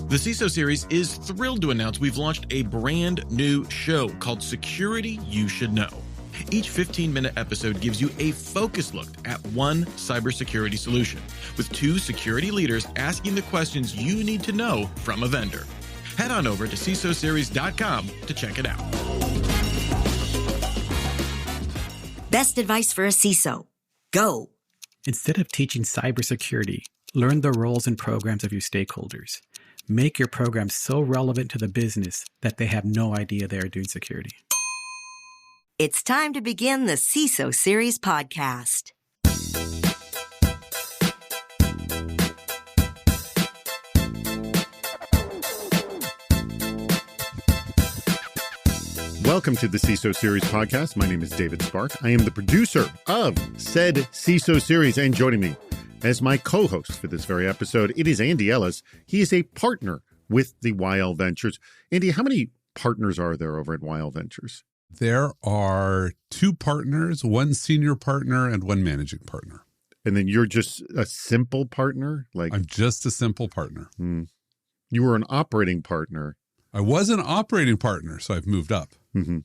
The CISO series is thrilled to announce we've launched a brand new show called Security You Should Know. Each 15-minute episode gives you a focused look at one cybersecurity solution, with two security leaders asking the questions you need to know from a vendor. Head on over to CISOseries.com to check it out. Best advice for a CISO. Go. Instead of teaching cybersecurity, learn the roles and programs of your stakeholders. Make your program so relevant to the business that they have no idea they are doing security. It's time to begin the CISO Series podcast. Welcome to the CISO Series podcast. My name is David Spark. I am the producer of said CISO Series, and joining me as my co-host for this very episode, it is Andy Ellis. He is a partner with the YL Ventures. Andy, how many partners are there over at YL Ventures? There are two partners, one senior partner and one managing partner. And then you're just a simple partner? I'm just a simple partner. You were an operating partner. I was an operating partner, so I've moved up. Mm-hmm.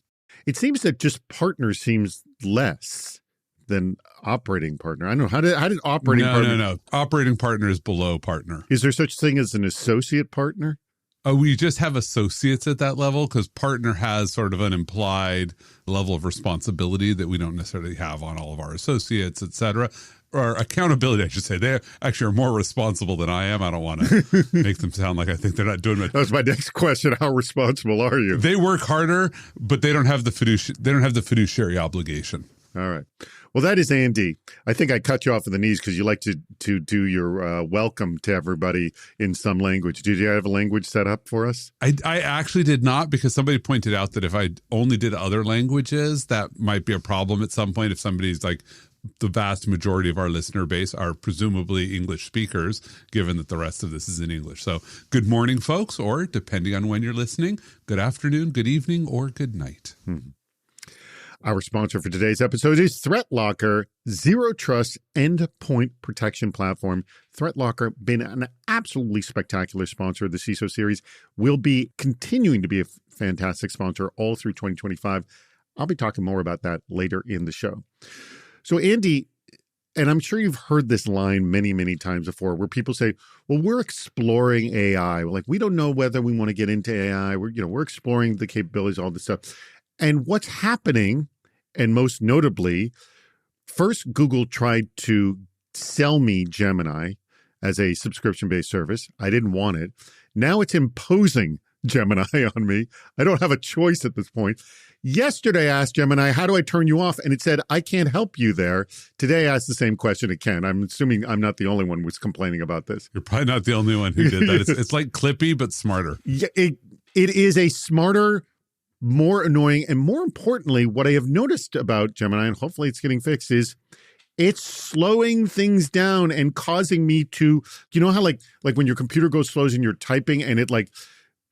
It seems that just partner seems less than operating partner. I don't know. How did operating partner? No. Operating partner is below partner. Is there such thing as an associate partner? We just have associates at that level because partner has sort of an implied level of responsibility that we don't necessarily have on all of our associates, et cetera. Or accountability, I should say. They actually are more responsible than I am. I don't want to make them sound like I think they're not doing it. That was my next question. How responsible are you? They work harder, but they don't have the fiduciary obligation. All right. Well, that is Andy. I think I cut you off at the knees because you like to do your welcome to everybody in some language. Did you have a language set up for us? I actually did not, because somebody pointed out that if I only did other languages, that might be a problem at some point if somebody's like, the vast majority of our listener base are presumably English speakers, given that the rest of this is in English. So good morning, folks, or depending on when you're listening, good afternoon, good evening, or good night. Our sponsor for today's episode is ThreatLocker, Zero Trust Endpoint Protection Platform. ThreatLocker, been an absolutely spectacular sponsor of the CISO series, will be continuing to be a fantastic sponsor all through 2025. I'll be talking more about that later in the show. So Andy, and I'm sure you've heard this line many, many times before, where people say, well, we're exploring AI. Like, we don't know whether we want to get into AI. We're exploring the capabilities, all this stuff. And what's happening, and most notably, first Google tried to sell me Gemini as a subscription-based service. I didn't want it. Now it's imposing Gemini on me. I don't have a choice at this point. Yesterday, I asked Gemini, how do I turn you off? And it said, I can't help you there. Today, I asked the same question it can. I'm assuming I'm not the only one who's complaining about this. You're probably not the only one who did that. It's like Clippy, but smarter. Yeah, it is a smarter, more annoying, and more importantly, what I have noticed about Gemini, and hopefully it's getting fixed, is it's slowing things down and causing me to, you know how like when your computer goes slow and you're typing and it like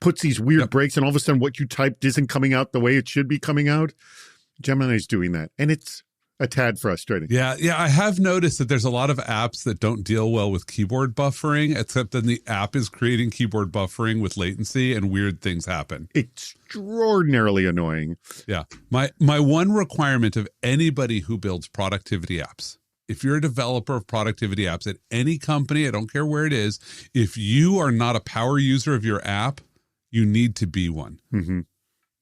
puts these weird breaks and all of a sudden what you typed isn't coming out the way it should be coming out? Gemini's doing that. And it's a tad frustrating. Yeah. I have noticed that there's a lot of apps that don't deal well with keyboard buffering, except then the app is creating keyboard buffering with latency and weird things happen. Extraordinarily annoying. Yeah. My one requirement of anybody who builds productivity apps, if you're a developer of productivity apps at any company, I don't care where it is, if you are not a power user of your app, you need to be one. Mm-hmm.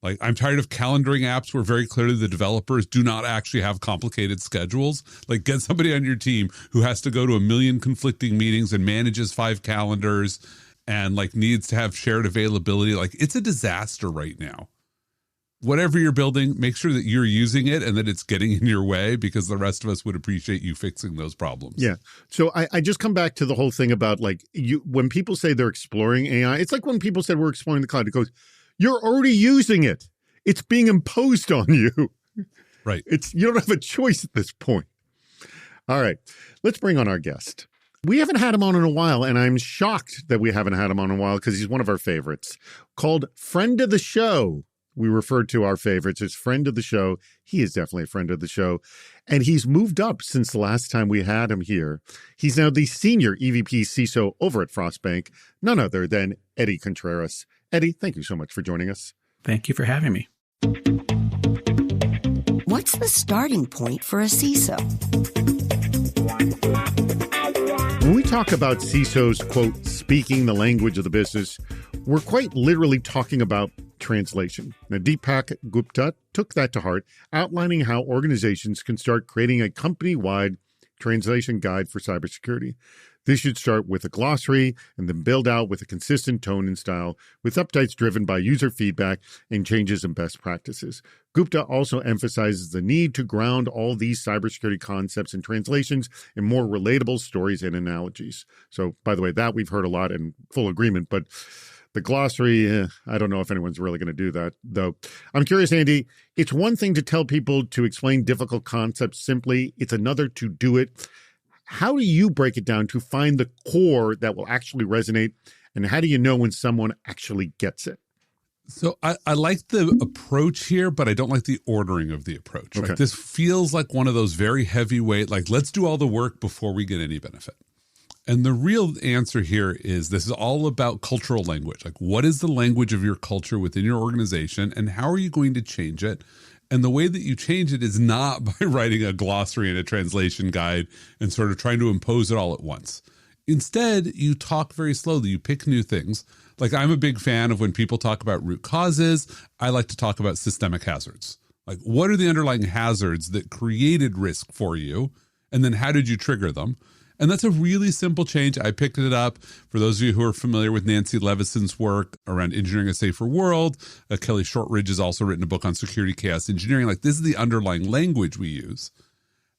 Like, I'm tired of calendaring apps where very clearly the developers do not actually have complicated schedules. Like, get somebody on your team who has to go to a million conflicting meetings and manages 5 calendars and like needs to have shared availability. Like, it's a disaster right now. Whatever you're building, make sure that you're using it and that it's getting in your way, because the rest of us would appreciate you fixing those problems. Yeah. So I just come back to the whole thing about like when people say they're exploring AI, it's like when people said we're exploring the cloud, it goes, you're already using it. It's being imposed on you. Right. You don't have a choice at this point. All right. Let's bring on our guest. We haven't had him on in a while, and I'm shocked that we haven't had him on in a while because he's one of our favorites. Called friend of the show, we refer to our favorites as friend of the show. He is definitely a friend of the show. And he's moved up since the last time we had him here. He's now the senior EVP CISO over at Frostbank, none other than Eddie Contreras. Eddie, thank you so much for joining us. Thank you for having me. What's the starting point for a CISO? When we talk about CISOs, quote, speaking the language of the business, we're quite literally talking about translation. Now, Deepak Gupta took that to heart, outlining how organizations can start creating a company-wide translation guide for cybersecurity. This should start with a glossary and then build out with a consistent tone and style, with updates driven by user feedback and changes in best practices. Gupta also emphasizes the need to ground all these cybersecurity concepts and translations in more relatable stories and analogies. So, by the way, that we've heard a lot in full agreement, but the glossary, I don't know if anyone's really going to do that, though. I'm curious, Andy, it's one thing to tell people to explain difficult concepts simply. It's another to do it. How do you break it down to find the core that will actually resonate? And how do you know when someone actually gets it? So I like the approach here, but I don't like the ordering of the approach. Okay. Like, this feels like one of those very heavyweight, like, let's do all the work before we get any benefit. And the real answer here is this is all about cultural language. Like, what is the language of your culture within your organization, and how are you going to change it? And the way that you change it is not by writing a glossary and a translation guide and sort of trying to impose it all at once. Instead, you talk very slowly. You pick new things. Like, I'm a big fan of when people talk about root causes, I like to talk about systemic hazards. Like, what are the underlying hazards that created risk for you? And then how did you trigger them? And that's a really simple change. I picked it up. For those of you who are familiar with Nancy Levison's work around engineering a safer world, Kelly Shortridge has also written a book on security chaos engineering. Like, this is the underlying language we use.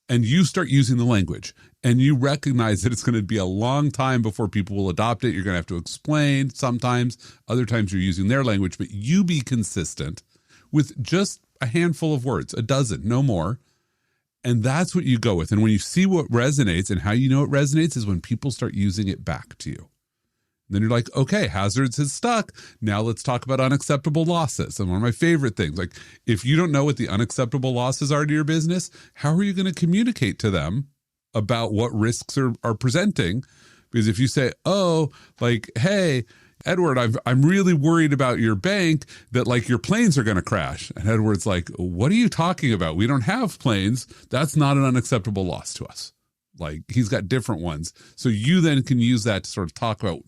And you start using the language and you recognize that it's going to be a long time before people will adopt it. You're going to have to explain sometimes, other times you're using their language, but you be consistent with just a handful of words, a dozen, no more. And that's what you go with. And when you see what resonates, and how you know it resonates is when people start using it back to you. And then you're like, okay, hazards has stuck. Now let's talk about unacceptable losses. And one of my favorite things, like, if you don't know what the unacceptable losses are to your business, how are you going to communicate to them about what risks are presenting? Because if you say, oh, like, hey, Edward, I'm really worried about your bank that, like, your planes are going to crash. And Edward's like, what are you talking about? We don't have planes. That's not an unacceptable loss to us. Like, he's got different ones. So you then can use that to sort of talk about,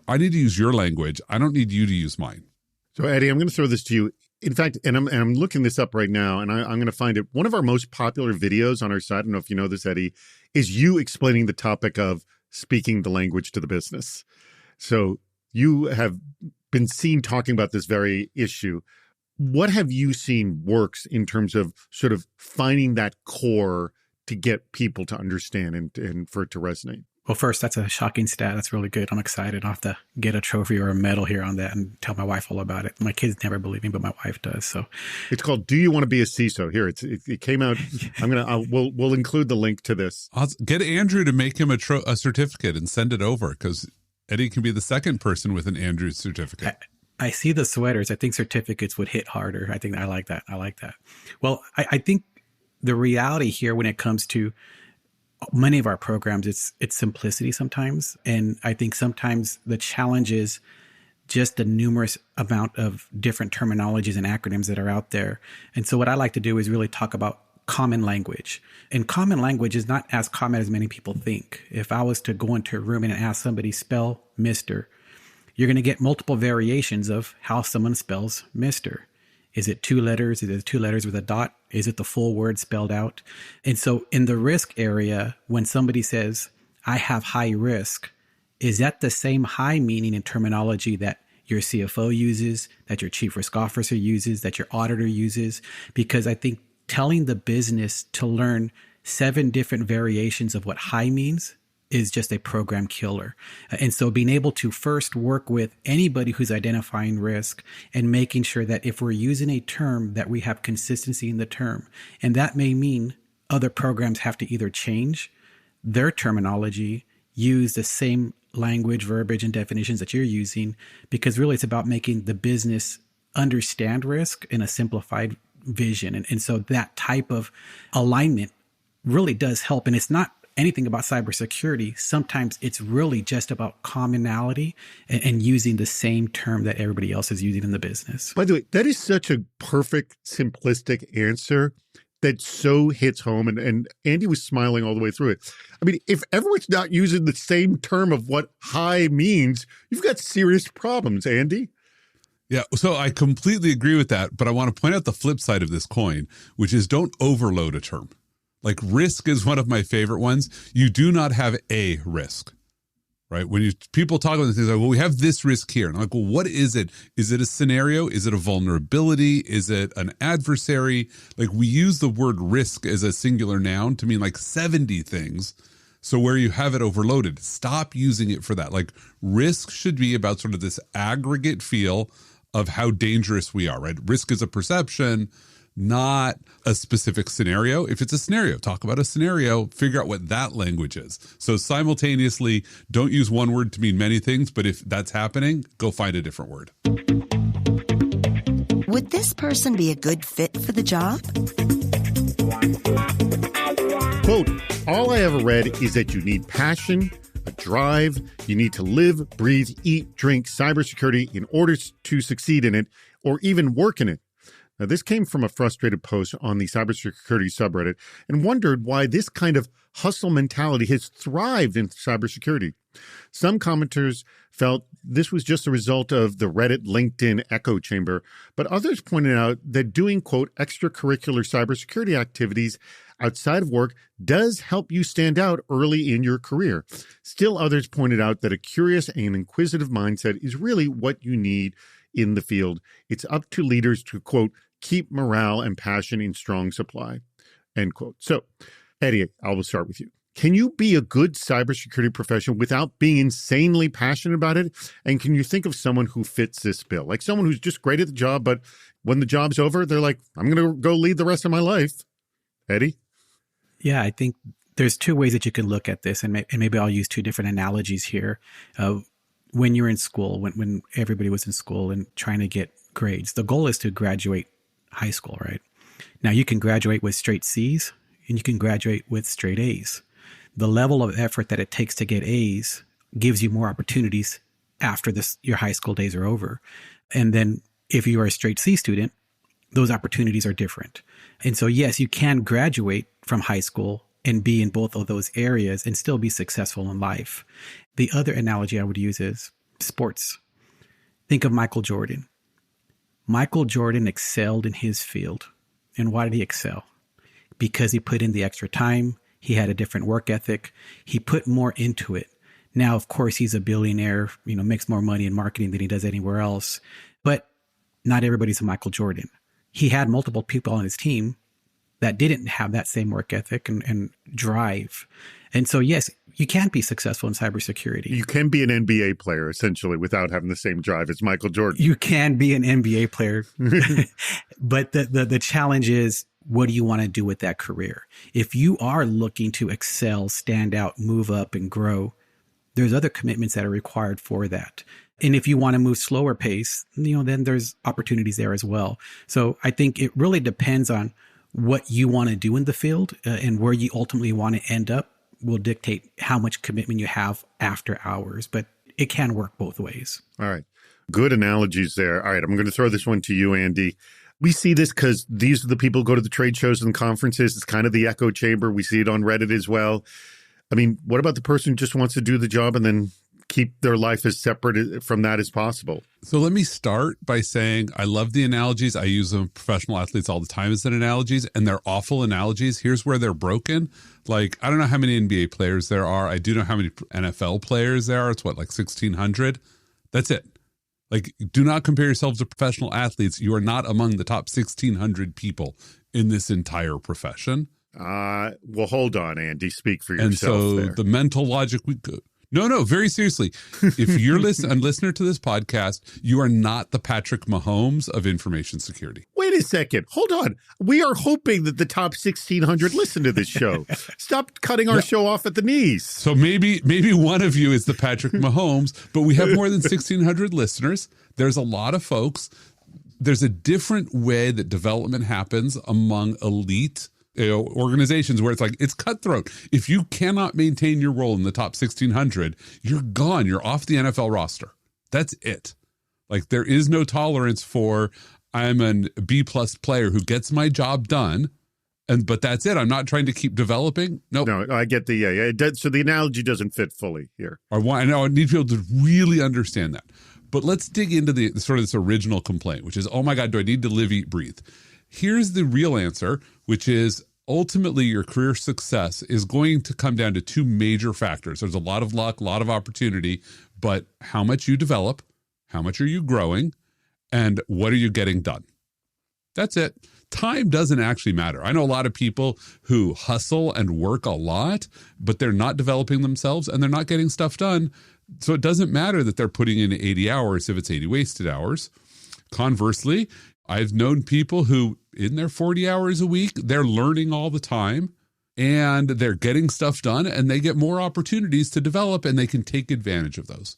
I need to use your language. I don't need you to use mine. So, Eddie, I'm going to throw this to you. In fact, and I'm looking this up right now, and I'm going to find it. One of our most popular videos on our site, I don't know if you know this, Eddie, is you explaining the topic of speaking the language to the business. So you have been seen talking about this very issue. What have you seen works in terms of sort of finding that core to get people to understand and for it to resonate? Well, first, that's a shocking stat. That's really good. I'm excited. I'll have to get a trophy or a medal here on that and tell my wife all about it. My kids never believe me, but my wife does. So it's called "Do You Want to Be a CISO?" Here, it came out. We'll include the link to this. I'll get Andrew to make him a certificate and send it over, because Eddie can be the second person with an Andrew certificate. I see the sweaters. I think certificates would hit harder. I think I like that. Well, I think the reality here when it comes to many of our programs, it's simplicity sometimes. And I think sometimes the challenge is just the numerous amount of different terminologies and acronyms that are out there. And so what I like to do is really talk about common language. And common language is not as common as many people think. If I was to go into a room and ask somebody spell Mr., you're going to get multiple variations of how someone spells Mr. Is it 2 letters? Is it 2 letters with a dot? Is it the full word spelled out? And so in the risk area, when somebody says, I have high risk, is that the same high meaning and terminology that your CFO uses, that your chief risk officer uses, that your auditor uses? Because I think telling the business to learn 7 different variations of what high means is just a program killer. And so being able to first work with anybody who's identifying risk and making sure that if we're using a term, that we have consistency in the term. And that may mean other programs have to either change their terminology, use the same language, verbiage, and definitions that you're using, because really it's about making the business understand risk in a simplified vision. And so that type of alignment really does help. And it's not anything about cybersecurity. Sometimes it's really just about commonality and using the same term that everybody else is using in the business. By the way, that is such a perfect, simplistic answer that so hits home. And Andy was smiling all the way through it. I mean, if everyone's not using the same term of what high means, you've got serious problems, Andy. Yeah, so I completely agree with that. But I want to point out the flip side of this coin, which is don't overload a term. Like risk is one of my favorite ones. You do not have a risk, right? When people talk about things like, well, we have this risk here. And I'm like, well, what is it? Is it a scenario? Is it a vulnerability? Is it an adversary? Like we use the word risk as a singular noun to mean like 70 things. So where you have it overloaded, stop using it for that. Like risk should be about sort of this aggregate feel of how dangerous we are, right? Risk is a perception, not a specific scenario. If it's a scenario, talk about a scenario, figure out what that language is. So simultaneously, don't use one word to mean many things, but if that's happening, go find a different word. Would this person be a good fit for the job? Quote, all I ever read is that you need passion, a drive, you need to live, breathe, eat, drink cybersecurity in order to succeed in it or even work in it. Now, this came from a frustrated post on the cybersecurity subreddit and wondered why this kind of hustle mentality has thrived in cybersecurity. Some commenters felt this was just a result of the Reddit LinkedIn echo chamber, but others pointed out that doing, quote, extracurricular cybersecurity activities outside of work does help you stand out early in your career. Still, others pointed out that a curious and inquisitive mindset is really what you need in the field. It's up to leaders to, quote, keep morale and passion in strong supply, end quote. So, Eddie, I will start with you. Can you be a good cybersecurity professional without being insanely passionate about it? And can you think of someone who fits this bill? Like someone who's just great at the job, but when the job's over, they're like, I'm going to go lead the rest of my life. Eddie? Yeah, I think there's two ways that you can look at this, and maybe I'll use two different analogies here. When you're in school, when everybody was in school and trying to get grades, the goal is to graduate high school, right? Now, you can graduate with straight C's and you can graduate with straight A's. The level of effort that it takes to get A's gives you more opportunities after your high school days are over. And then if you are a straight C student, those opportunities are different. And so, yes, you can graduate from high school and be in both of those areas and still be successful in life. The other analogy I would use is sports. Think of Michael Jordan. Michael Jordan excelled in his field. And why did he excel? Because he put in the extra time. He had a different work ethic. He put more into it. Now, of course, he's a billionaire, makes more money in marketing than he does anywhere else. But not everybody's a Michael Jordan. He had multiple people on his team that didn't have that same work ethic and drive. And so, yes, you can be successful in cybersecurity. You can be an NBA player, essentially, without having the same drive as Michael Jordan. You can be an NBA player. But the challenge is, what do you want to do with that career? If you are looking to excel, stand out, move up, and grow, there's other commitments that are required for that. And if you want to move slower pace, then there's opportunities there as well. So I think it really depends on what you want to do in the field and where you ultimately want to end up will dictate how much commitment you have after hours. But it can work both ways. All right. Good analogies there. All right. I'm going to throw this one to you, Andy. We see this because these are the people who go to the trade shows and conferences. It's kind of the echo chamber. We see it on Reddit as well. I mean, what about the person who just wants to do the job and then keep their life as separate from that as possible? So let me start by saying I love the analogies. I use them with professional athletes all the time as analogies, and they're awful analogies. Here's where they're broken. Like, I don't know how many NBA players there are. I do know how many NFL players there are. It's like 1,600. That's it. Like, do not compare yourselves to professional athletes. You are not among the top 1,600 people in this entire profession. Well, hold on, Andy. Speak for yourself. And so there. the mental logic No, very seriously. If you're a listener to this podcast, you are not the Patrick Mahomes of information security. Wait a second. Hold on. We are hoping that the top 1,600 listen to this show. Stop cutting our show off at the knees. So maybe one of you is the Patrick Mahomes, but we have more than 1,600 listeners. There's a lot of folks. there's a different way that development happens among elite organizations where it's like, it's cutthroat. If you cannot maintain your role in the top 1,600, you're gone. You're off the NFL roster. That's it. Like, there is no tolerance for, I'm an B+ player who gets my job done, but that's it. I'm not trying to keep developing. Nope. No, I get it does, so the analogy doesn't fit fully here. I need people to really understand that. But let's dig into the sort of this original complaint, which is, oh my God, do I need to live, eat, breathe? Here's the real answer, which is ultimately your career success is going to come down to two major factors. There's a lot of luck, a lot of opportunity, but how much you develop, how much are you growing, and what are you getting done? That's it. Time doesn't actually matter. I know a lot of people who hustle and work a lot, but they're not developing themselves and they're not getting stuff done. So it doesn't matter that they're putting in 80 hours if it's 80 wasted hours. Conversely, I've known people who in their 40 hours a week, they're learning all the time and they're getting stuff done and they get more opportunities to develop and they can take advantage of those.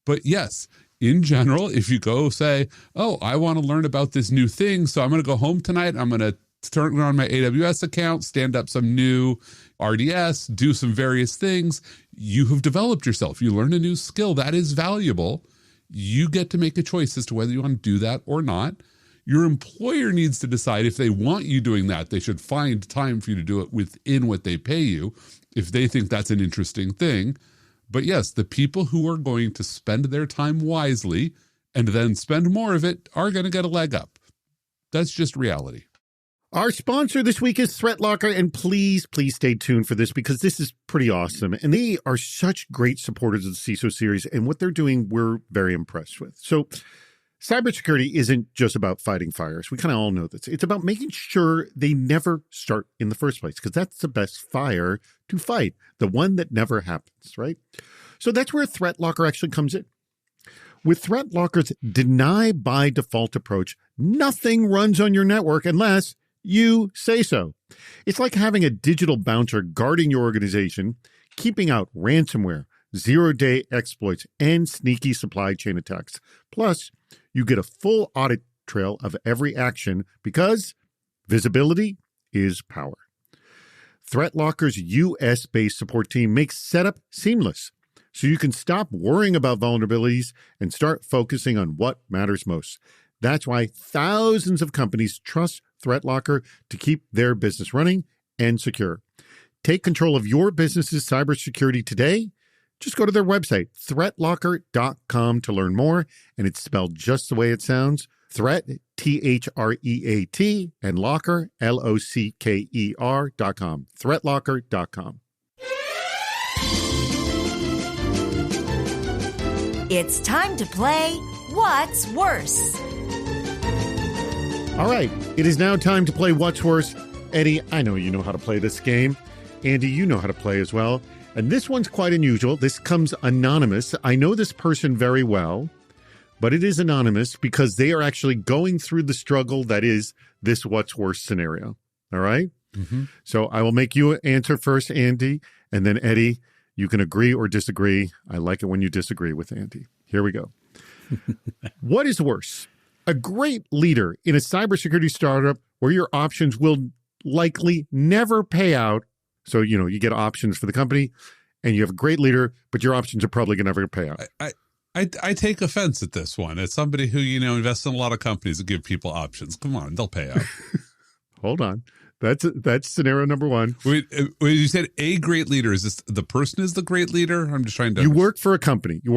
But yes, in general, if you go say, oh, I want to learn about this new thing, so I'm going to go home tonight, I'm going to turn on my AWS account, stand up some new RDS, do some various things, you have developed yourself. You learn a new skill that is valuable. You get to make a choice as to whether you want to do that or not. Your employer needs to decide if they want you doing that. They should find time for you to do it within what they pay you if they think that's an interesting thing. But yes, the people who are going to spend their time wisely and then spend more of it are going to get a leg up. That's just reality. Our sponsor this week is ThreatLocker, and please stay tuned for this because this is pretty awesome. And they are such great supporters of the CISO series, and what they're doing, we're very impressed with. So cybersecurity isn't just about fighting fires. We kind of all know this. It's about making sure they never start in the first place because that's the best fire to fight, the one that never happens, right? So that's where ThreatLocker actually comes in. With ThreatLocker's deny by default approach, nothing runs on your network unless you say so. It's like having a digital bouncer guarding your organization, keeping out ransomware, zero-day exploits, and sneaky supply chain attacks. Plus, you get a full audit trail of every action because visibility is power. ThreatLocker's US-based support team makes setup seamless, so you can stop worrying about vulnerabilities and start focusing on what matters most. That's why thousands of companies trust ThreatLocker to keep their business running and secure. Take control of your business's cybersecurity today. Just go to their website, threatlocker.com, to learn more, and it's spelled just the way it sounds. Threat, T-H-R-E-A-T, and Locker, L-O-C-K-E-R.com. Threatlocker.com. It's time to play What's Worse? All right, it is now time to play What's Worse. Eddie, I know you know how to play this game. Andy, you know how to play as well. And this one's quite unusual. This comes anonymous. I know this person very well, but it is anonymous because they are actually going through the struggle that is this What's Worse scenario. All right? Mm-hmm. So I will make you answer first, Andy, and then Eddie, you can agree or disagree. I like it when you disagree with Andy. Here we go. What is worse? A great leader in a cybersecurity startup where your options will likely never pay out. So, you get options for the company and you have a great leader, but your options are probably never going to pay out. I take offense at this one. As somebody who, invests in a lot of companies that give people options. Come on, they'll pay out. Hold on. That's scenario number one. Wait, you said a great leader. Is this the person is the great leader? I'm just trying to. You work for a company. Okay.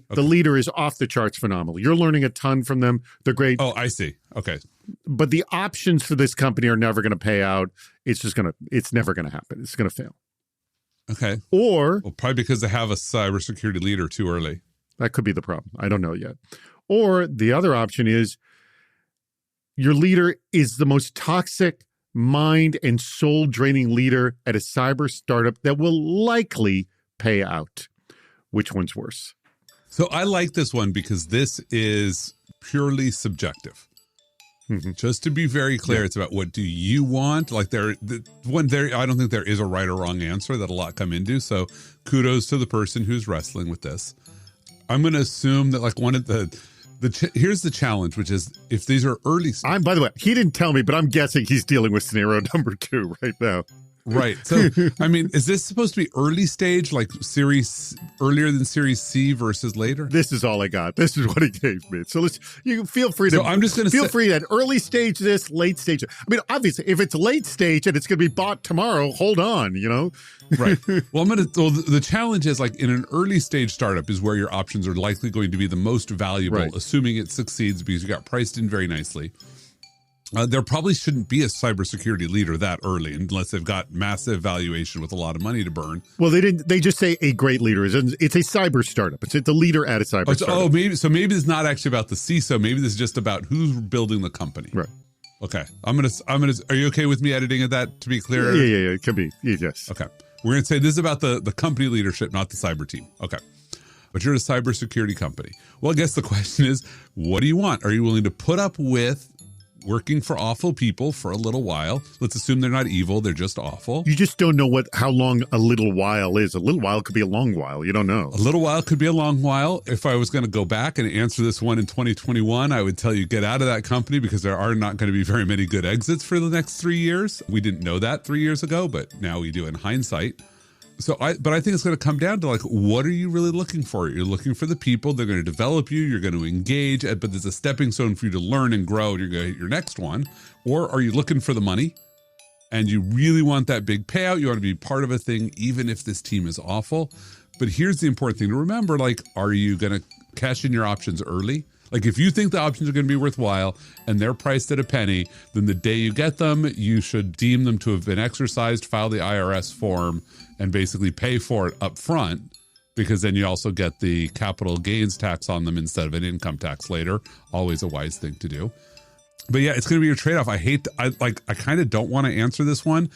The leader is off the charts phenomenal. You're learning a ton from them. They're great. Oh, I see. Okay. But the options for this company are never going to pay out. It's never going to happen. It's going to fail. Okay. Or probably because they have a cybersecurity leader too early. That could be the problem. I don't know yet. Or the other option is your leader is the most toxic, mind and soul draining leader at a cyber startup that will likely pay out. Which one's worse? So I like this one because this is purely subjective. Mm-hmm. Just to be very clear, It's about what do you want? Like I don't think there is a right or wrong answer that a lot come into. So kudos to the person who's wrestling with this. I'm going to assume that one of the Here's the challenge, which is if these are early. By the way, he didn't tell me, but I'm guessing he's dealing with scenario number 2 right now. Right. So, I mean, is this supposed to be early stage, like earlier than Series C versus later? This is all I got. This is what he gave me. So you feel free to. So I'm just going to feel free at early stage this, late stage. I mean, obviously, if it's late stage and it's going to be bought tomorrow, hold on. Right. Well, the challenge is like in an early stage startup is where your options are likely going to be the most valuable, assuming it succeeds because you got priced in very nicely. There probably shouldn't be a cybersecurity leader that early unless they've got massive valuation with a lot of money to burn. Well, they didn't. They just say a great leader. It's a cyber startup. It's the leader at a cyber startup. Maybe it's not actually about the CISO. Maybe this is just about who's building the company. Right. Okay. I'm gonna. Are you okay with me editing that to be clear? Yeah. It can be. Yes. Okay. We're gonna say this is about the company leadership, not the cyber team. Okay. But you're a cybersecurity company. Well, I guess the question is, what do you want? Are you willing to put up with working for awful people for a little while? Let's assume they're not evil. They're just awful. You just don't know how long a little while is. A little while could be a long while. You don't know. A little while could be a long while. If I was going to go back and answer this one in 2021, I would tell you get out of that company because there are not going to be very many good exits for the next 3 years. We didn't know that 3 years ago, but now we do in hindsight. But I think it's going to come down to like, what are you really looking for? You're looking for the people. They're going to develop you. You're going to engage, but there's a stepping stone for you to learn and grow. And you're going to hit your next one. Or are you looking for the money and you really want that big payout? You want to be part of a thing, even if this team is awful. But here's the important thing to remember, like, are you going to cash in your options early? Like if you think the options are going to be worthwhile and they're priced at a penny, then the day you get them, you should deem them to have been exercised, file the IRS form, and basically pay for it up front, because then you also get the capital gains tax on them instead of an income tax later. Always a wise thing to do. But yeah, it's going to be your trade-off. I kind of don't want to answer this one.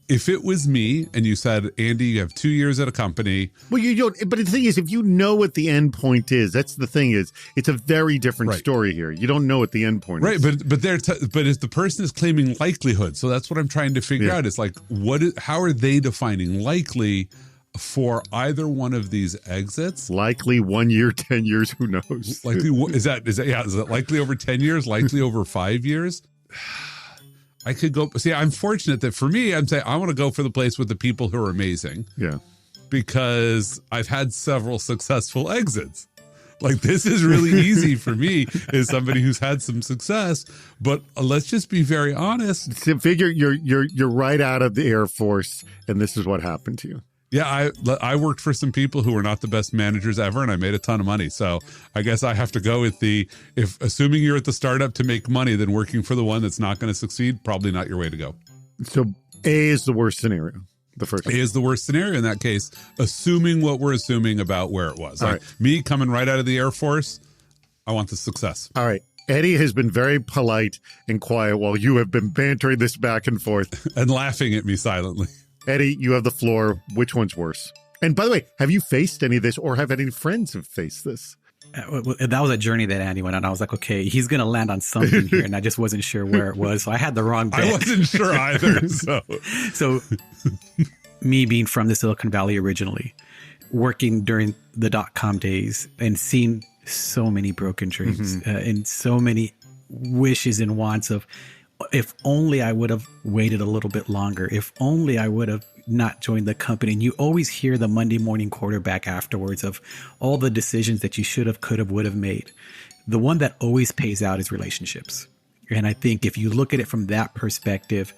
If it was me and you said, Andy, you have 2 years at a company. Well, you don't. But the thing is, if you know what the end point is, that's the thing is, it's a very different story here. You don't know what the end point is. Right. But if the person is claiming likelihood, so that's what I'm trying to figure out. It's like, how are they defining likely for either one of these exits? Likely 1 year, 10 years, who knows? Likely, is that likely over 10 years? Likely over 5 years? I could go. See, I'm fortunate that for me, I'm saying I want to go for the place with the people who are amazing. Yeah. Because I've had several successful exits. Like this is really easy for me as somebody who's had some success. But let's just be very honest. So figure you're right out of the Air Force, and this is what happened to you. Yeah, I worked for some people who were not the best managers ever, and I made a ton of money. So I guess I have to go with if assuming you're at the startup to make money, then working for the one that's not going to succeed, probably not your way to go. So A is the worst scenario. The first A is the worst scenario in that case, assuming what we're assuming about where it was. Like me coming right out of the Air Force, I want the success. All right. Eddie has been very polite and quiet while you have been bantering this back and forth. And laughing at me silently. Eddie, you have the floor. Which one's worse? And by the way, have you faced any of this or have any friends have faced this? That was a journey that Andy went on. I was like, okay, he's going to land on something here. And I just wasn't sure where it was. So I had the wrong bet. I wasn't sure either. So me being from the Silicon Valley originally, working during the .com days and seeing so many broken dreams and so many wishes and wants of, if only I would have waited a little bit longer, if only I would have not joined the company. And you always hear the Monday morning quarterback afterwards of all the decisions that you should have, could have, would have made. The one that always pays out is relationships. And I think if you look at it from that perspective,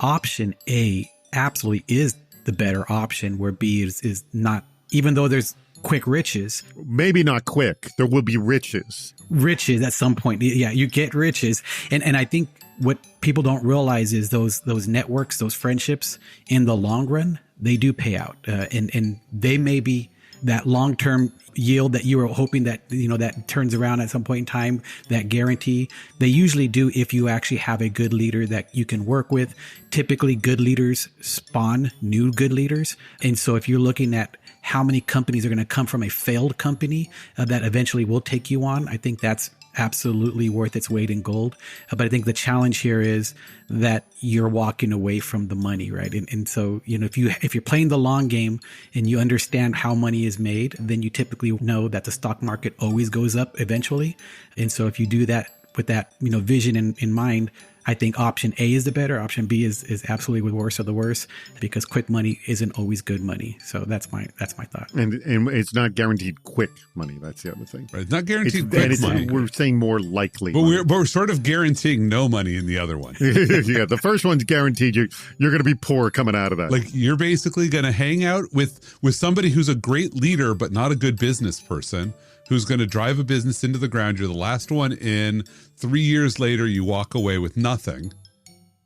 option A absolutely is the better option, where B is not, even though there's quick riches. Maybe not quick. There will be riches. Riches at some point. Yeah, you get riches. And I think what people don't realize is those networks, those friendships in the long run, they do pay out. And they may be that long-term yield that you were hoping that, that turns around at some point in time, that guarantee. They usually do if you actually have a good leader that you can work with. Typically, good leaders spawn new good leaders. And so if you're looking at how many companies are going to come from a failed company that eventually will take you on, I think that's absolutely worth its weight in gold. But I think the challenge here is that you're walking away from the money, right? And so, if you're playing the long game and you understand how money is made, then you typically know that the stock market always goes up eventually. And so if you do that with that, vision in mind, I think option A is the better. Option B is absolutely the worst of the worst, because quick money isn't always good money. So that's my thought. And it's not guaranteed quick money. That's the other thing. Right. It's not guaranteed quick money. We're saying more likely. But we're sort of guaranteeing no money in the other one. Yeah, the first one's guaranteed. You're going to be poor coming out of that. Like, you're basically going to hang out with somebody who's a great leader but not a good business person, who's going to drive a business into the ground. You're the last one in. 3 years later, you walk away with nothing,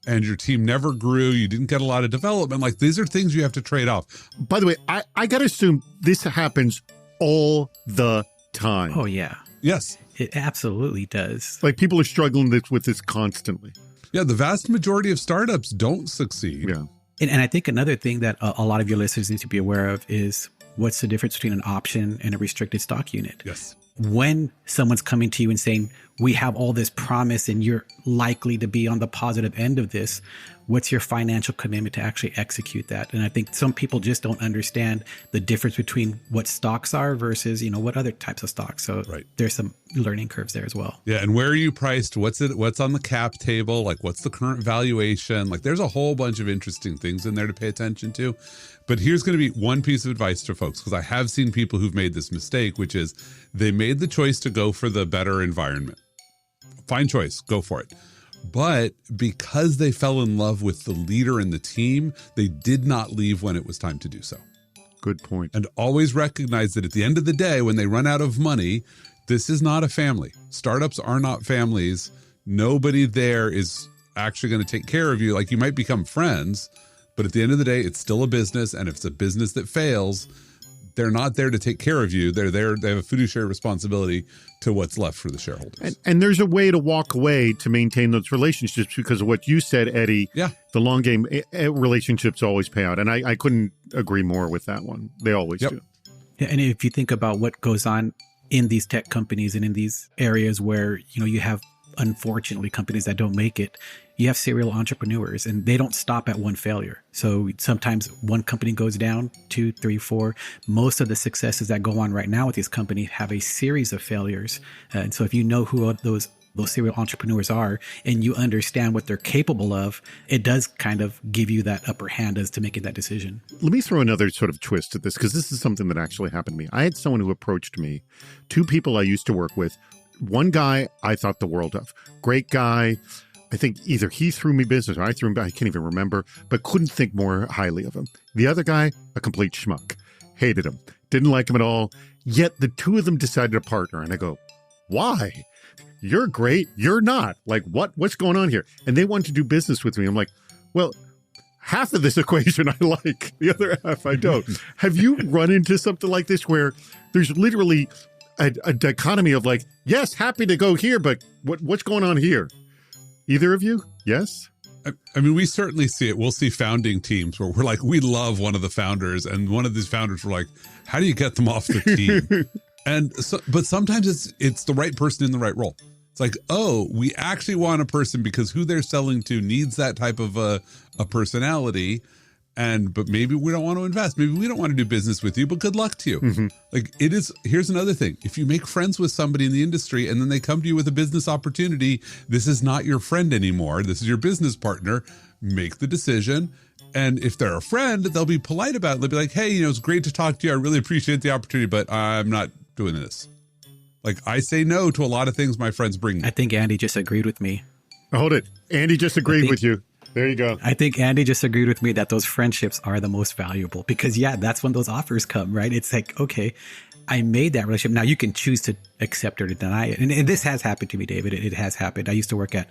and your team never grew. You didn't get a lot of development. Like, these are things you have to trade off. By the way, I got to assume this happens all the time. Oh, yeah. Yes. It absolutely does. Like, people are struggling with this constantly. Yeah, the vast majority of startups don't succeed. Yeah. And I think another thing that a lot of your listeners need to be aware of is what's the difference between an option and a restricted stock unit. Yes. When someone's coming to you and saying, we have all this promise and you're likely to be on the positive end of this, what's your financial commitment to actually execute that? And I think some people just don't understand the difference between what stocks are versus, what other types of stocks. So There's some learning curves there as well. Yeah. And where are you priced? What's on the cap table? Like, what's the current valuation? Like, there's a whole bunch of interesting things in there to pay attention to. But here's going to be one piece of advice to folks, because I have seen people who've made this mistake, which is they made the choice to go for the better environment. Fine choice. Go for it. But because they fell in love with the leader and the team, they did not leave when it was time to do so. Good point. And always recognize that at the end of the day, when they run out of money, this is not a family. Startups are not families. Nobody there is actually going to take care of you. Like, you might become friends, but at the end of the day, it's still a business. And if it's a business that fails, they're not there to take care of you. They're there. They have a fiduciary responsibility to what's left for the shareholders. And there's a way to walk away to maintain those relationships, because of what you said, Eddie. Yeah. The long game relationships always pay out. And I couldn't agree more with that one. They always do. Yeah, and if you think about what goes on in these tech companies and in these areas where, you have, unfortunately, companies that don't make it, you have serial entrepreneurs and they don't stop at one failure. So sometimes one company goes down, 2, 3, 4. Most of the successes that go on right now with these companies have a series of failures. And so if you know who those serial entrepreneurs are and you understand what they're capable of, it does kind of give you that upper hand as to making that decision. Let me throw another sort of twist at this, because this is something that actually happened to me. I had someone who approached me, 2 people I used to work with. One guy I thought the world of. Great guy. I think either he threw me business or I threw him, I can't even remember, but couldn't think more highly of him. The other guy, a complete schmuck. Hated him. Didn't like him at all. Yet the 2 of them decided to partner. And I go, why? You're great. You're not. Like, what's going on here? And they wanted to do business with me. I'm like, well, half of this equation I like. The other half I don't. Have you run into something like this where there's literally a dichotomy of like, yes, happy to go here, but what's going on here? Either of you? Yes? I mean, we certainly see it. We'll see founding teams where we're like, we love one of the founders, and one of these founders, we're like, how do you get them off the team? But sometimes it's the right person in the right role. It's like, oh, we actually want a person because who they're selling to needs that type of a personality. But maybe we don't want to invest. Maybe we don't want to do business with you, but good luck to you. Mm-hmm. Like, here's another thing. If you make friends with somebody in the industry and then they come to you with a business opportunity, this is not your friend anymore. This is your business partner. Make the decision. And if they're a friend, they'll be polite about it. They'll be like, hey, it's great to talk to you. I really appreciate the opportunity, but I'm not doing this. Like, I say no to a lot of things my friends bring me. I think Andy just agreed with me. Hold it. Andy just agreed with you. There you go. I think Andy just agreed with me that those friendships are the most valuable because, that's when those offers come, right? It's like, okay, I made that relationship. Now you can choose to accept or to deny it. And this has happened to me, David. It has happened. I used to work at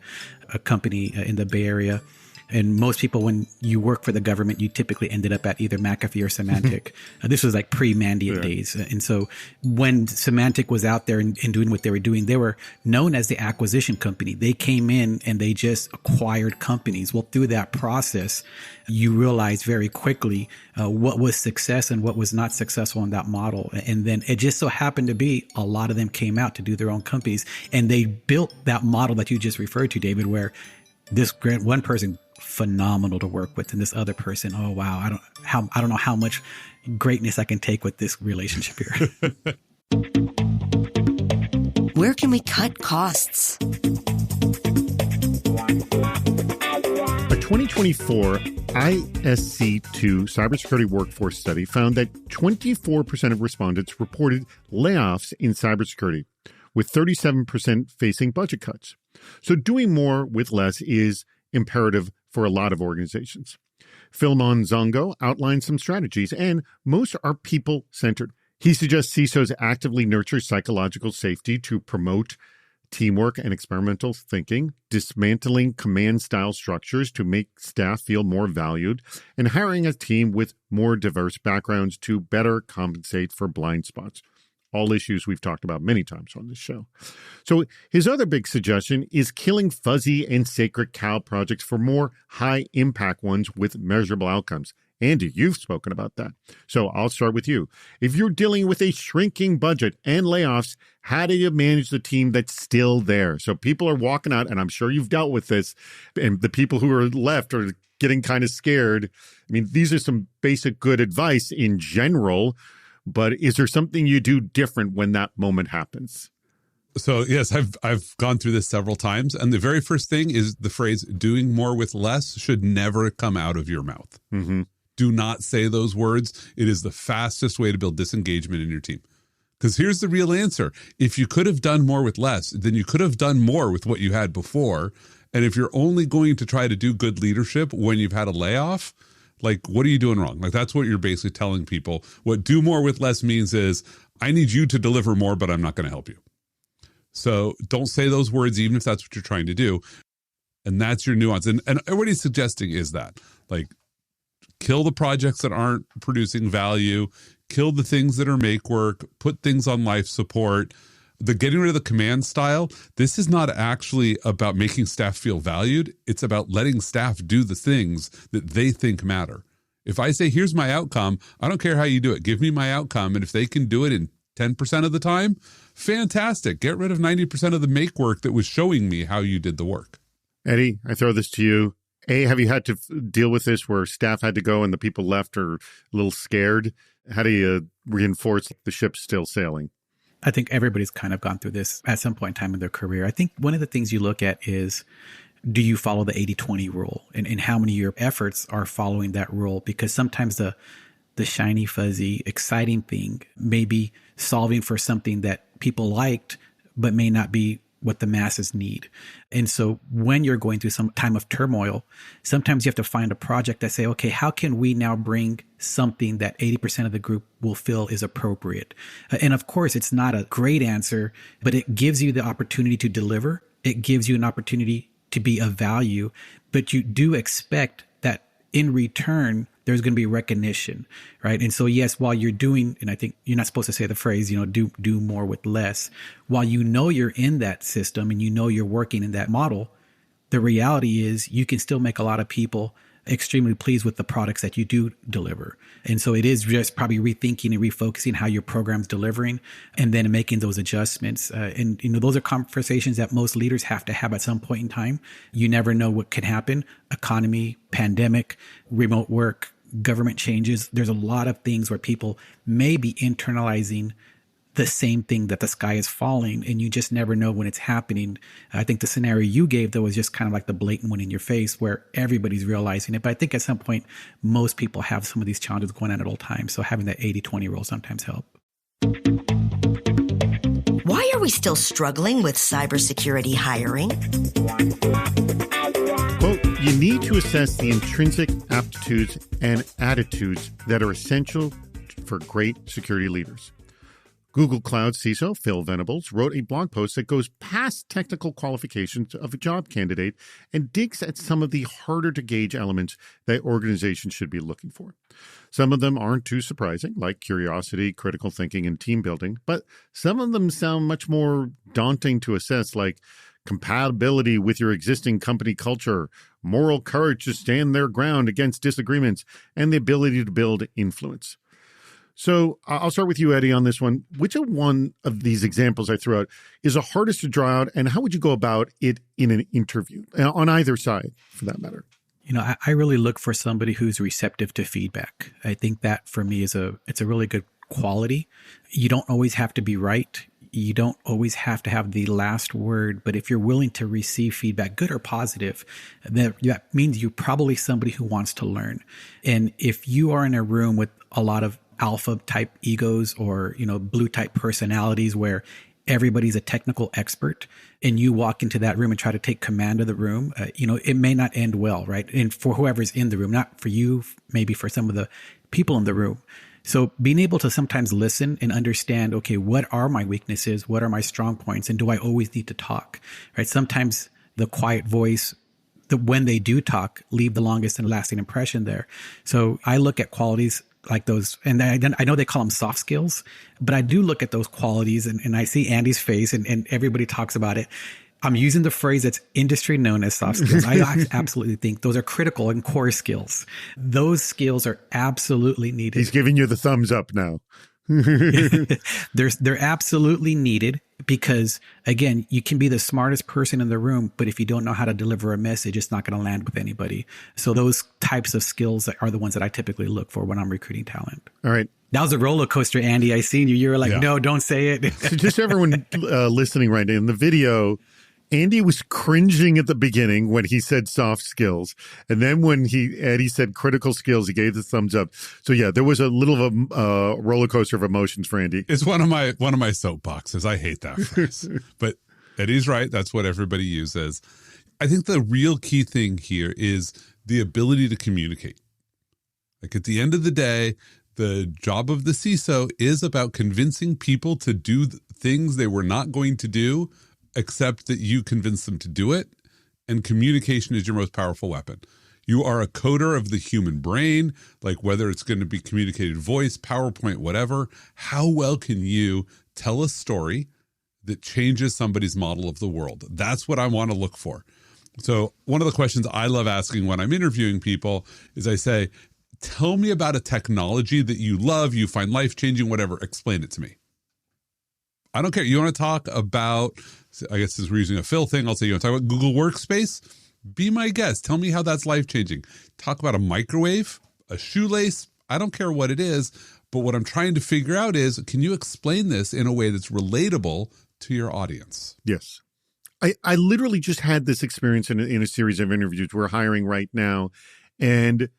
a company in the Bay Area And most people, when you work for the government, you typically ended up at either McAfee or Symantec. This was like pre-Mandiant days. And so when Symantec was out there and doing what they were doing, they were known as the acquisition company. They came in and they just acquired companies. Well, through that process, you realize very quickly what was success and what was not successful in that model. And then it just so happened to be a lot of them came out to do their own companies, and they built that model that you just referred to, David, where this one person, phenomenal to work with, and this other person, oh wow, I don't know how much greatness I can take with this relationship here. Where can we cut costs? A 2024 ISC2 cybersecurity workforce study found that 24% of respondents reported layoffs in cybersecurity, with 37% facing budget cuts. So doing more with less is imperative for a lot of organizations. Phil Monzongo outlines some strategies, and most are people-centered. He suggests CISOs actively nurture psychological safety to promote teamwork and experimental thinking, dismantling command-style structures to make staff feel more valued, and hiring a team with more diverse backgrounds to better compensate for blind spots. All issues we've talked about many times on this show. So his other big suggestion is killing fuzzy and sacred cow projects for more high-impact ones with measurable outcomes. Andy, you've spoken about that. So I'll start with you. If you're dealing with a shrinking budget and layoffs, how do you manage the team that's still there? So people are walking out, and I'm sure you've dealt with this, and the people who are left are getting kind of scared. I mean, these are some basic good advice in general, but is there something you do different when that moment happens? So yes, I've gone through this several times. And the very first thing is the phrase doing more with less should never come out of your mouth. Mm-hmm. Do not say those words. It is the fastest way to build disengagement in your team. Because here's the real answer. If you could have done more with less, then you could have done more with what you had before. And if you're only going to try to do good leadership when you've had a layoff, like, what are you doing wrong? Like, that's what you're basically telling people. What do more with less means is, I need you to deliver more, but I'm not going to help you. So don't say those words, even if that's what you're trying to do. And that's your nuance. And what he's suggesting is that, like, kill the projects that aren't producing value, kill the things that are make work, put things on life support. The getting rid of the command style, this is not actually about making staff feel valued. It's about letting staff do the things that they think matter. If I say, here's my outcome, I don't care how you do it. Give me my outcome. And if they can do it in 10% of the time, fantastic. Get rid of 90% of the make work that was showing me how you did the work. Eddie, I throw this to you. Have you had to deal with this where staff had to go and the people left are a little scared? How do you reinforce the ship's still sailing? I think everybody's kind of gone through this at some point in time in their career. I think one of the things you look at is, do you follow the 80-20 rule, and how many of your efforts are following that rule? Because sometimes the shiny, fuzzy, exciting thing may be solving for something that people liked, but may not be what the masses need. And so when you're going through some time of turmoil, sometimes you have to find a project that say, okay, how can we now bring something that 80% of the group will feel is appropriate? And of course, it's not a great answer, but it gives you the opportunity to deliver. It gives you an opportunity to be of value, but you do expect that in return, there's going to be recognition, right? And so, yes, while you're doing, and I think you're not supposed to say the phrase, do more with less. While you know you're in that system and you know you're working in that model, the reality is you can still make a lot of people extremely pleased with the products that you do deliver. And so it is just probably rethinking and refocusing how your program's delivering and then making those adjustments. And those are conversations that most leaders have to have at some point in time. You never know what could happen. Economy, pandemic, remote work, government changes. There's a lot of things where people may be internalizing the same thing, that the sky is falling, and you just never know when it's happening. I think the scenario you gave, though, was just kind of like the blatant one in your face where everybody's realizing it. But I think at some point, most people have some of these challenges going on at all times. So having that 80-20 rule sometimes help. Why are we still struggling with cybersecurity hiring? Well, you need to assess the intrinsic aptitudes and attitudes that are essential for great security leaders. Google Cloud CISO Phil Venables wrote a blog post that goes past technical qualifications of a job candidate and digs at some of the harder to gauge elements that organizations should be looking for. Some of them aren't too surprising, like curiosity, critical thinking, and team building, but some of them sound much more daunting to assess, like compatibility with your existing company culture, moral courage to stand their ground against disagreements, and the ability to build influence. So I'll start with you, Eddie, on this one. Which one of these examples I threw out is the hardest to draw out, and how would you go about it in an interview, on either side, for that matter? I really look for somebody who's receptive to feedback. I think that for me it's a really good quality. You don't always have to be right. You don't always have to have the last word, but if you're willing to receive feedback, good or positive, that means you're probably somebody who wants to learn. And if you are in a room with a lot of alpha type egos or, blue type personalities where everybody's a technical expert and you walk into that room and try to take command of the room, it may not end well, right? And for whoever's in the room, not for you, maybe for some of the people in the room. So being able to sometimes listen and understand, okay, what are my weaknesses? What are my strong points? And do I always need to talk, right? Sometimes the quiet voice, when they do talk, leave the longest and lasting impression there. So I look at qualities like those, and I know they call them soft skills, but I do look at those qualities and I see Andy's face and everybody talks about it. I'm using the phrase that's industry known as soft skills. I absolutely think those are critical and core skills. Those skills are absolutely needed. He's giving you the thumbs up now. They're absolutely needed because, again, you can be the smartest person in the room, but if you don't know how to deliver a message, it's not going to land with anybody. So those types of skills are the ones that I typically look for when I'm recruiting talent. All right. That was a roller coaster, Andy. I seen you. You were like, No, don't say it. So just everyone listening right now, in the video, Andy was cringing at the beginning when he said soft skills. And then when Eddie said critical skills, he gave the thumbs up. So yeah, there was a little of a roller coaster of emotions for Andy. It's one of my soapboxes. I hate that phrase. But Eddie's right. That's what everybody uses. I think the real key thing here is the ability to communicate. Like at the end of the day, the job of the CISO is about convincing people to do things they were not going to do, except that you convince them to do it. And communication is your most powerful weapon. You are a coder of the human brain, like whether it's going to be communicated voice, PowerPoint, whatever. How well can you tell a story that changes somebody's model of the world? That's what I want to look for. So one of the questions I love asking when I'm interviewing people is I say, tell me about a technology that you love, you find life-changing, whatever. Explain it to me. I don't care. You want to talk about, I guess since we're using a Phil thing, I'll say you want to talk about Google Workspace? Be my guest. Tell me how that's life-changing. Talk about a microwave, a shoelace. I don't care what it is, but what I'm trying to figure out is, can you explain this in a way that's relatable to your audience? Yes. I literally just had this experience in a series of interviews. We're hiring right now, and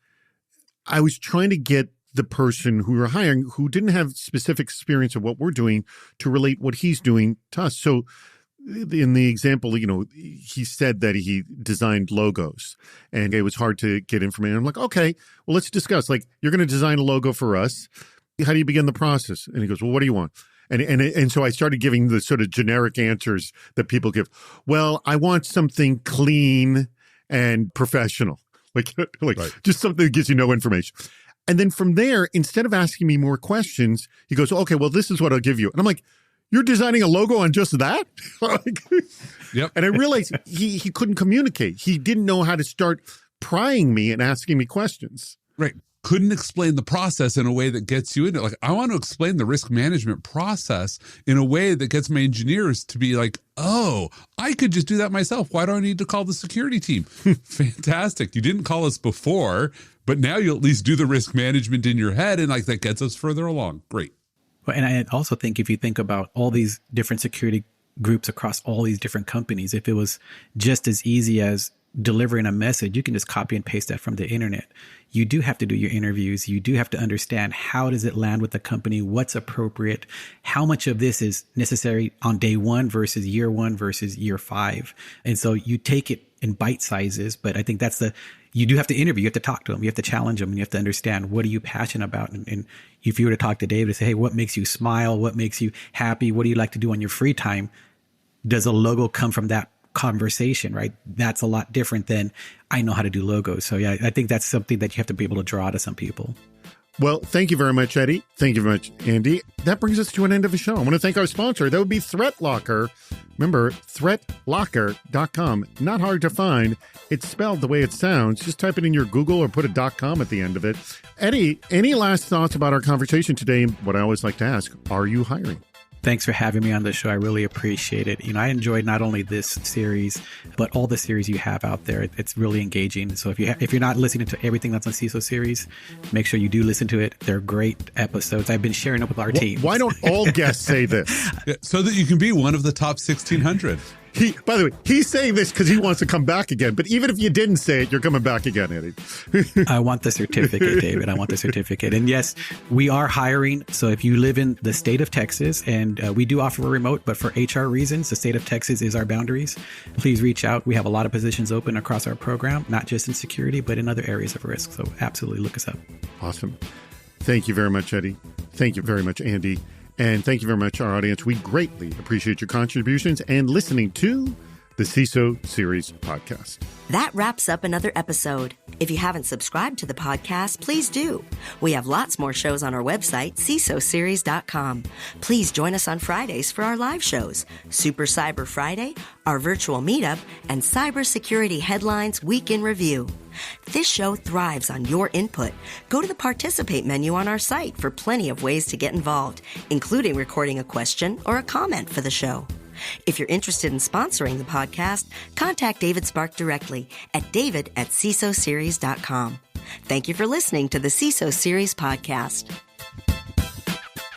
I was trying to get the person who we're hiring who didn't have specific experience of what we're doing to relate what he's doing to us. So in the example, he said that he designed logos and it was hard to get information. I'm like, okay, well, let's discuss. Like, you're going to design a logo for us. How do you begin the process? And he goes, well, what do you want? And so I started giving the sort of generic answers that people give. Well, I want something clean and professional, like right. Just something that gives you no information. And then from there, instead of asking me more questions, he goes, okay, well, this is what I'll give you. And I'm like, you're designing a logo on just that? Yep. And I realized he couldn't communicate. He didn't know how to start prying me and asking me questions. Right. Couldn't explain the process in a way that gets you into it. Like, I want to explain the risk management process in a way that gets my engineers to be like, oh, I could just do that myself. Why do I need to call the security team? Fantastic. You didn't call us before, but now you'll at least do the risk management in your head. And like, that gets us further along. Great. Well, and I also think if you think about all these different security groups across all these different companies, if it was just as easy as delivering a message, you can just copy and paste that from the internet. You do have to do your interviews. You do have to understand, how does it land with the company? What's appropriate? How much of this is necessary on day one versus year 5? And so you take it in bite sizes, but I think that's you do have to interview. You have to talk to them. You have to challenge them. And you have to understand, what are you passionate about? And if you were to talk to David and say, hey, what makes you smile? What makes you happy? What do you like to do on your free time? Does a logo come from that conversation, right? That's a lot different than I know how to do logos. So yeah, I think that's something that you have to be able to draw to some people. Well, thank you very much, Eddie. Thank you very much, Andy. That brings us to an end of the show. I want to thank our sponsor. That would be ThreatLocker. Remember, threatlocker.com. Not hard to find. It's spelled the way it sounds. Just type it in your Google or put a .com at the end of it. Eddie, any last thoughts about our conversation today? What I always like to ask, are you hiring? Thanks for having me on the show. I really appreciate it. I enjoyed not only this series, but all the series you have out there. It's really engaging. So if you're not listening to everything that's on CISO series, make sure you do listen to it. They're great episodes. I've been sharing up with our team. Why don't all guests say this? So that you can be one of the top 1,600. By the way, he's saying this because he wants to come back again. But even if you didn't say it, you're coming back again, Eddie. I want the certificate, David. I want the certificate. And yes, we are hiring. So if you live in the state of Texas, and we do offer a remote, but for HR reasons, the state of Texas is our boundaries. Please reach out. We have a lot of positions open across our program, not just in security, but in other areas of risk. So absolutely look us up. Awesome. Thank you very much, Eddie. Thank you very much, Andy. And thank you very much, our audience. We greatly appreciate your contributions and listening to the CISO Series podcast. That wraps up another episode. If you haven't subscribed to the podcast, please do. We have lots more shows on our website, CISOseries.com. Please join us on Fridays for our live shows, Super Cyber Friday, our virtual meetup, and Cybersecurity Headlines Week in Review. This show thrives on your input. Go to the participate menu on our site for plenty of ways to get involved, including recording a question or a comment for the show. If you're interested in sponsoring the podcast, contact David Spark directly at david@cisoseries.com. Thank you for listening to the CISO Series podcast.